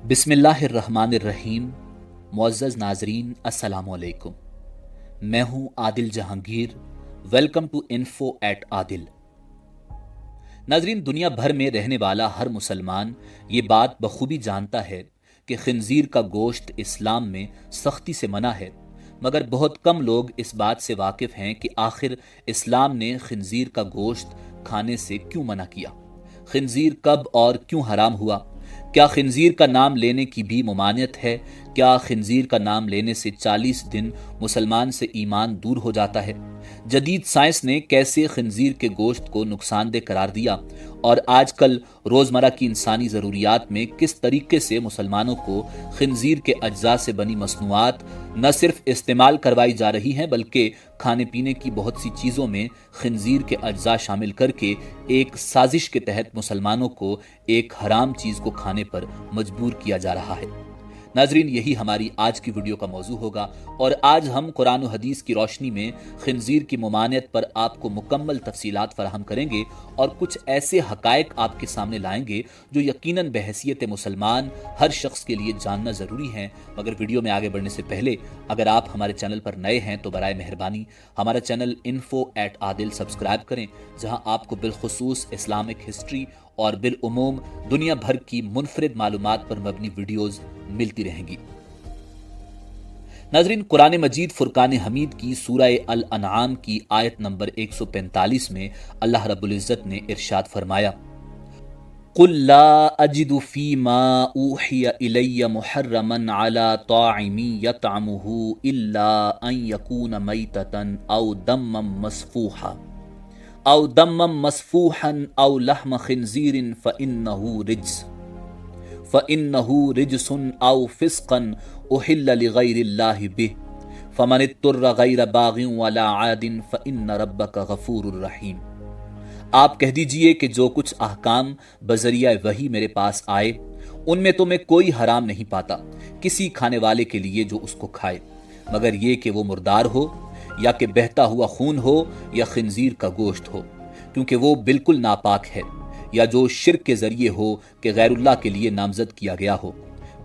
بسم اللہ الرحمن الرحیم۔ معزز ناظرین السلام علیکم، میں ہوں Adil Jahangir. Welcome to info at Adil. ناظرین، دنیا بھر میں رہنے والا ہر مسلمان یہ بات بخوبی جانتا ہے کہ خنزیر کا گوشت اسلام میں سختی سے منع ہے، مگر بہت کم لوگ اس بات سے واقف ہیں کہ آخر اسلام نے خنزیر کا گوشت کھانے سے کیوں منع کیا، خنزیر کب اور کیوں حرام ہوا، کیا خنزیر کا نام لینے کی بھی ممانعت ہے، کیا خنزیر کا نام لینے سے 40 دن مسلمان سے ایمان دور ہو جاتا ہے، جدید سائنس نے کیسے خنزیر کے گوشت کو نقصان دہ قرار دیا، اور آج کل روزمرہ کی انسانی ضروریات میں کس طریقے سے مسلمانوں کو خنزیر کے اجزاء سے بنی مصنوعات نہ صرف استعمال کروائی جا رہی ہیں بلکہ کھانے پینے کی بہت سی چیزوں میں خنزیر کے اجزاء شامل کر کے ایک سازش کے تحت مسلمانوں کو ایک حرام چیز کو کھانے پر مجبور کیا جا رہا ہے۔ ناظرین، یہی ہماری آج کی ویڈیو کا موضوع ہوگا، اور آج ہم قرآن و حدیث کی روشنی میں خنزیر کی ممانعت پر آپ کو مکمل تفصیلات فراہم کریں گے اور کچھ ایسے حقائق آپ کے سامنے لائیں گے جو یقیناً بحیثیت مسلمان ہر شخص کے لیے جاننا ضروری ہیں۔ مگر ویڈیو میں آگے بڑھنے سے پہلے اگر آپ ہمارے چینل پر نئے ہیں تو برائے مہربانی ہمارا channel info at Adil subscribe کریں، جہاں آپ کو بالخصوص اسلامک ہسٹری اور بالعموم دنیا بھر کی منفرد معلومات پر مبنی ویڈیوز ملتی رہیں گی۔ ناظرین، قرآن مجید فرقان حمید کی سورہ الانعام کی آیت نمبر 145 میں اللہ رب العزت نے ارشاد فرمایا، قُلْ لَا أَجِدُ فِي مَا أُوحِيَ إِلَيَّ مُحَرَّمًا عَلَى طَاعِمٍ يَطْعَمُهُ إِلَّا أَن يَكُونَ مَيْتَةً أَوْ دَمًّا مَّسْفُوحًا أَوْ لَحْمَ خِنزِيرٍ فَإِنَّهُ رِجْسٌ أَوْ فِسْقًا أُحِلَّ لِغَيْرِ اللَّهِ بِهِ فَمَنِ اضْطُرَّ غَيْرَ بَاغٍ وَلَا عَادٍ فَإِنَّ رَبَّكَ غَفُورٌ رَحِيمٌ۔ آپ کہہ دیجئے کہ جو کچھ احکام بذریعہ وحی میرے پاس آئے ان میں تو میں کوئی حرام نہیں پاتا کسی کھانے والے کے لیے جو اس کو کھائے، مگر یہ کہ وہ مردار ہو یا کہ بہتا ہوا خون ہو یا خنزیر کا گوشت ہو، کیونکہ وہ بالکل ناپاک ہے، یا جو شرک کے ذریعے ہو کہ غیر اللہ کے لیے نامزد کیا گیا ہو۔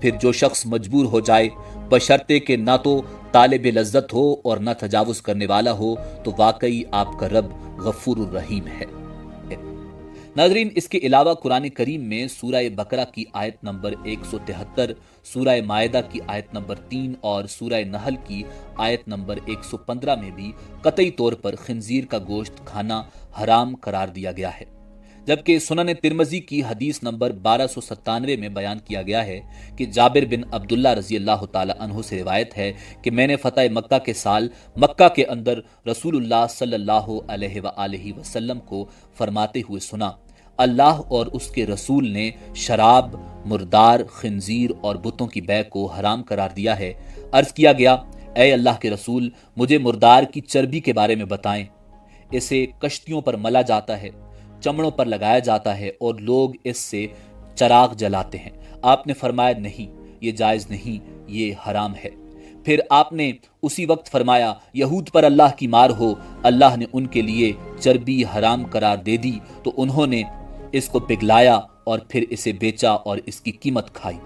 پھر جو شخص مجبور ہو جائے بشرطے کہ نہ تو طالب لذت ہو اور نہ تجاوز کرنے والا ہو، تو واقعی آپ کا رب غفور الرحیم ہے۔ ناظرین، اس کے علاوہ قرآن کریم میں سورہ بقرہ کی آیت نمبر 173، سورہ مائدہ کی آیت نمبر 3 اور سورہ نحل کی آیت نمبر 115 میں بھی قطعی طور پر خنزیر کا گوشت کھانا حرام قرار دیا گیا ہے، جبکہ سنن ترمذی کی حدیث نمبر 1297 میں بیان کیا گیا ہے کہ جابر بن عبداللہ رضی اللہ تعالی عنہ سے روایت ہے کہ میں نے فتح مکہ کے سال مکہ کے اندر رسول اللہ صلی اللہ علیہ وآلہ وسلم کو فرماتے ہوئے سنا، اللہ اور اس کے رسول نے شراب، مردار، خنزیر اور بتوں کی بیع کو حرام قرار دیا ہے۔ عرض کیا گیا، اے اللہ کے رسول، مجھے مردار کی چربی کے بارے میں بتائیں۔ اسے کشتیوں پر ملا جاتا ہے، چمڑوں پر لگایا جاتا ہے اور لوگ اس سے چراغ جلاتے ہیں۔ آپ نے فرمایا، نہیں، یہ جائز نہیں، یہ حرام ہے۔ پھر آپ نے اسی وقت فرمایا، یہود پر اللہ کی مار ہو، اللہ نے ان کے لیے چربی حرام قرار دے دی تو انہوں نے اس کو پگھلایا اور پھر اسے بیچا اور اس کی قیمت کھائی۔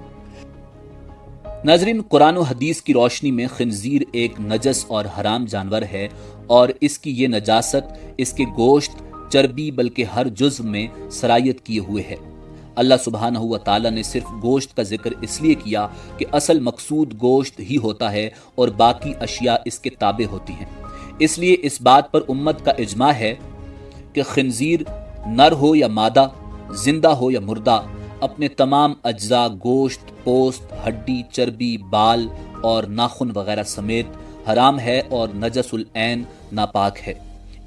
ناظرین، قرآن و حدیث کی روشنی میں خنزیر ایک نجس اور حرام جانور ہے، اور اس کی یہ نجاست اس کے گوشت، چربی بلکہ ہر جزو میں سرایت کیے ہوئے ہے۔ اللہ سبحانہ و تعالی نے صرف گوشت کا ذکر اس لیے کیا کہ اصل مقصود گوشت ہی ہوتا ہے اور باقی اشیاء اس کے تابع ہوتی ہیں۔ اس لیے اس بات پر امت کا اجماع ہے کہ خنزیر نر ہو یا مادہ، زندہ ہو یا مردہ، اپنے تمام اجزاء گوشت، پوست، ہڈی، چربی، بال اور ناخن وغیرہ سمیت حرام ہے اور نجس العین، ناپاک ہے۔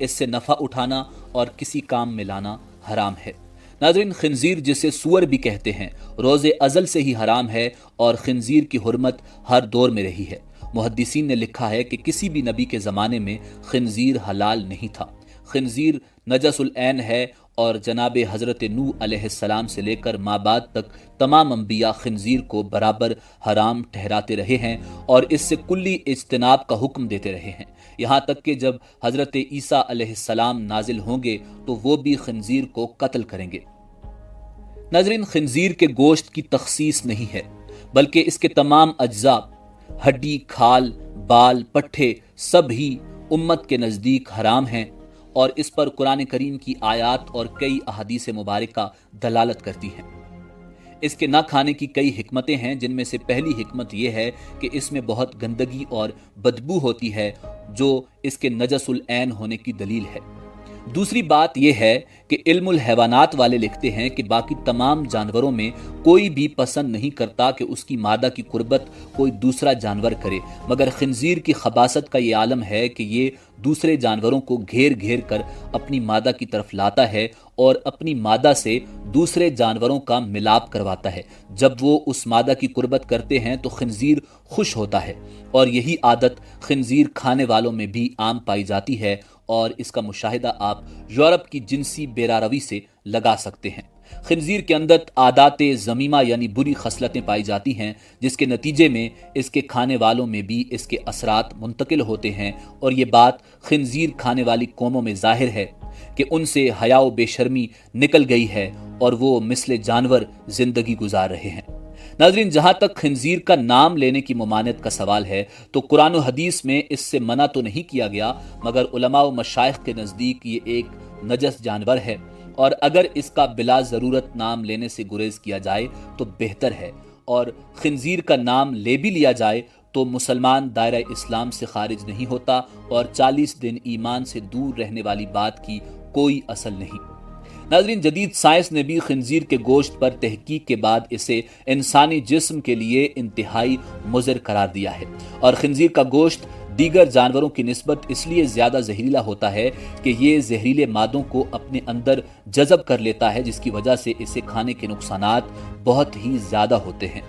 اس سے نفع اٹھانا اور کسی کام میں لانا حرام ہے۔ ناظرین، خنزیر جسے سور بھی کہتے ہیں روز ازل سے ہی حرام ہے، اور خنزیر کی حرمت ہر دور میں رہی ہے۔ محدثین نے لکھا ہے کہ کسی بھی نبی کے زمانے میں خنزیر حلال نہیں تھا۔ خنزیر نجس العین ہے، اور جناب حضرت نوح علیہ السلام سے لے کر ما بعد تک تمام انبیاء خنزیر کو برابر حرام ٹھہراتے رہے ہیں اور اس سے کلی اجتناب کا حکم دیتے رہے ہیں، یہاں تک کہ جب حضرت عیسیٰ علیہ السلام نازل ہوں گے تو وہ بھی خنزیر کو قتل کریں گے۔ ناظرین، خنزیر کے گوشت کی تخصیص نہیں ہے، बल्कि इसके तमाम अज्जा, हड्डी, खाल, बाल, पट्ठे सब ही उम्मत के नज़दीक हराम हैं और इस पर कुरान करीम की आयात और कई अहादीस मुबारका दलालत करती हैं। इसके न खाने की कई हिकमतें हैं, जिनमें से पहली हिकमत यह है कि इसमें बहुत गंदगी और बदबू होती है जो इसके नजसुल ऐन होने की दलील है। दूसरी बात यह है कि इल्मुल हैवानात वाले लिखते हैं कि बाकी तमाम जानवरों में कोई भी पसंद नहीं करता कि उसकी मादा की कुर्बत कोई दूसरा जानवर करे, मगर खिंजीर की खबासत का ये आलम है कि ये दूसरे जानवरों को घेर घेर कर अपनी मादा की तरफ लाता है और अपनी मादा से दूसरे जानवरों का मिलाप करवाता है। जब वो उस मादा की कुर्बत करते हैं तो खिंजीर खुश होता है और यही आदत खिंजीर खाने वालों में भी आम पाई जाती है और इसका मुशाहिदा आप यूरोप की जिनसी बेरारवी से लगा सकते हैं। खिंजीर के अंदर आदाते ज़मीमा यानी बुरी खसलतें पाई जाती हैं, जिसके नतीजे में इसके खाने वालों में भी इसके असरात मुंतकिल होते हैं और ये बात खिंजीर खाने वाली कौमों में जाहिर है कि उनसे हया व बेशर्मी निकल गई है और वो मिसले जानवर जिंदगी गुजार रहे हैं। नाज़रीन, जहाँ तक खिंजीर का नाम लेने की ममानियत का सवाल है तो कुरान और हदीस में इससे मना तो नहीं किया गया, मगर उलमा व मशाइख के नज़दीक ये एक नजस जानवर है और अगर इसका बिला ज़रूरत नाम लेने से गुरेज किया जाए तो बेहतर है, और खिंजीर का नाम ले भी लिया जाए तो मुसलमान दायरा इस्लाम से खारिज नहीं होता और 40 दिन ईमान से दूर रहने वाली बात की कोई असल नहीं। नाज़रीन, जदीद साइंस ने भी खिंजीर के गोश्त पर तहकीक के बाद इसे इंसानी जिस्म के लिए इंतहाई मुज़र करार दिया है और खिंजीर का गोश्त दीगर जानवरों की निस्बत इसलिए ज़्यादा जहरीला होता है कि ये जहरीले मादों को अपने अंदर जज़ब कर लेता है, जिसकी वजह से इसे खाने के नुकसानात बहुत ही ज़्यादा होते हैं।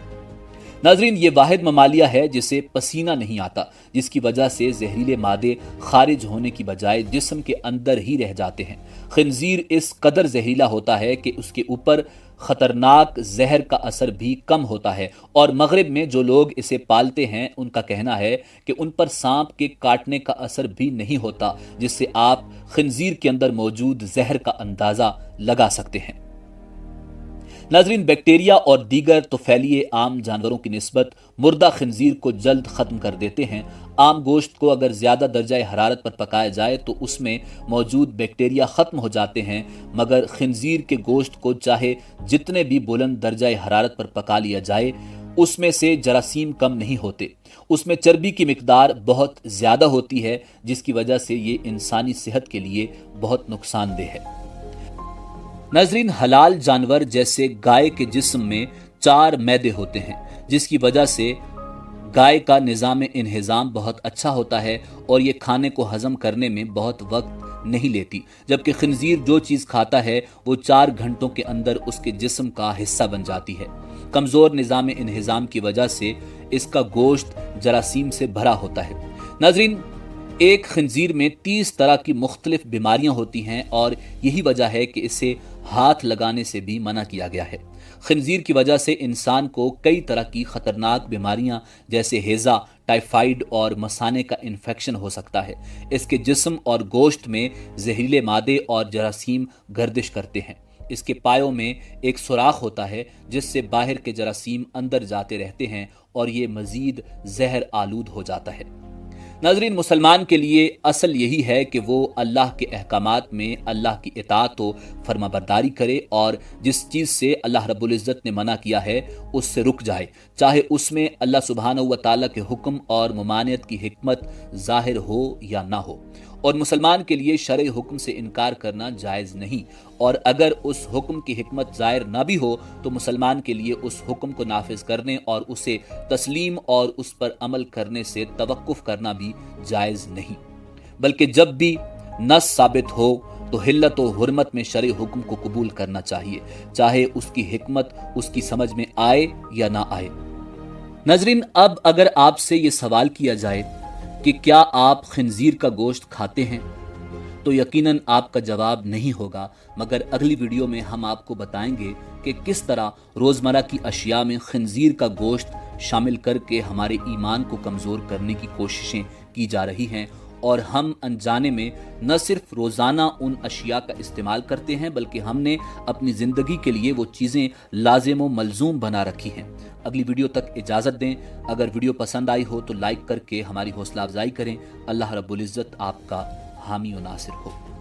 नाज़रीन, ये वाहिद ममालिया है जिसे पसीना नहीं आता, जिसकी वजह से जहरीले मादे खारिज होने की बजाय जिस्म के अंदर ही रह जाते हैं। खिंजीर इस कदर जहरीला होता है कि उसके ऊपर खतरनाक जहर का असर भी कम होता है और मगरिब में जो लोग इसे पालते हैं उनका कहना है कि उन पर सांप के काटने का असर भी नहीं होता, जिससे आप खिंजीर के अंदर मौजूद जहर का अंदाजा लगा सकते हैं। नाज़रीन, बैक्टीरिया और दीगर तोफैलिए आम जानवरों की निस्बत मुर्दा खिंजीर को जल्द ख़त्म कर देते हैं। आम गोश्त को अगर ज़्यादा दर्जा हरारत पर पकाया जाए तो उसमें मौजूद बैक्टीरिया ख़त्म हो जाते हैं, मगर खिंजीर के गोश्त को चाहे जितने भी बुलंद दर्जा हरारत पर पका लिया जाए उसमें से जरासीम कम नहीं होते। उसमें चर्बी की मिकदार बहुत ज़्यादा होती है, जिसकी वजह से ये इंसानी सेहत के लिए बहुत नुकसानदेह है। नाज़रीन, हलाल जानवर जैसे गाय के जिस्म में 4 मैदे होते हैं, जिसकी वजह से गाय का निज़ाम इन्हिज़ाम बहुत अच्छा होता है और ये खाने को हज़म करने में बहुत वक्त नहीं लेती, जबकि खिंजीर जो चीज़ खाता है वो 4 घंटों के अंदर उसके जिस्म का हिस्सा बन जाती है। कमज़ोर निज़ाम इन्हिज़ाम की वजह से इसका गोश्त जरासीम से भरा होता है। नाज़रीन, एक खिंजीर में 30 तरह की मुख्तलिफ बीमारियां होती हैं और यही वजह है कि इसे हाथ लगाने से भी मना किया गया है। खिंजीर की वजह से इंसान को कई तरह की खतरनाक बीमारियां जैसे हैज़ा, टाइफाइड और मसाने का इन्फेक्शन हो सकता है। इसके जिस्म और गोश्त में जहरीले मादे और जरासीम गर्दिश करते हैं। इसके पायों में एक सुराख होता है जिससे बाहर के जरासीम अंदर जाते रहते हैं और ये मजीद जहर आलूद हो जाता है। नाज़रीन, मुसलमान के लिए असल यही है कि वो अल्लाह के अहकामात में अल्लाह की इताअत व फरमाबरदारी करे और जिस चीज़ से अल्लाह रब्बुल इज़्ज़त ने मना किया है उससे रुक जाए, चाहे उसमें अल्लाह सुब्हानहू व तआला के हुक्म और ममानियत की हिकमत ज़ाहिर हो या ना हो। और मुसलमान के लिए शरई हुक्म से इनकार करना जायज़ नहीं, और अगर उस हुक्म की हिकमत ज़ाहिर ना भी हो तो मुसलमान के लिए उस हुक्म को नाफिज करने और उसे तस्लीम और उस पर अमल करने से तवक्कुफ करना भी जायज़ नहीं, बल्कि जब भी नस साबित हो तो हिल्लत व हुर्मत में शरई हुक्म को कबूल करना चाहिए, चाहे उसकी हिकमत उसकी समझ में आए या ना आए। नाज़रीन, अब अगर आपसे ये सवाल किया जाए कि क्या आप खिंजीर का गोश्त खाते हैं, तो यकीनन आपका जवाब नहीं होगा, मगर अगली वीडियो में हम आपको बताएंगे कि किस तरह रोज़मर्रा की अशिया में खिंजीर का गोश्त शामिल करके हमारे ईमान को कमज़ोर करने की कोशिशें की जा रही हैं اور ہم انجانے میں نہ صرف روزانہ ان اشیاء کا استعمال کرتے ہیں بلکہ ہم نے اپنی زندگی کے لیے وہ چیزیں لازم و ملزوم بنا رکھی ہیں۔ اگلی ویڈیو تک اجازت دیں۔ اگر ویڈیو پسند آئی ہو تو لائک کر کے ہماری حوصلہ افزائی کریں۔ اللہ رب العزت آپ کا حامی و ناصر ہو۔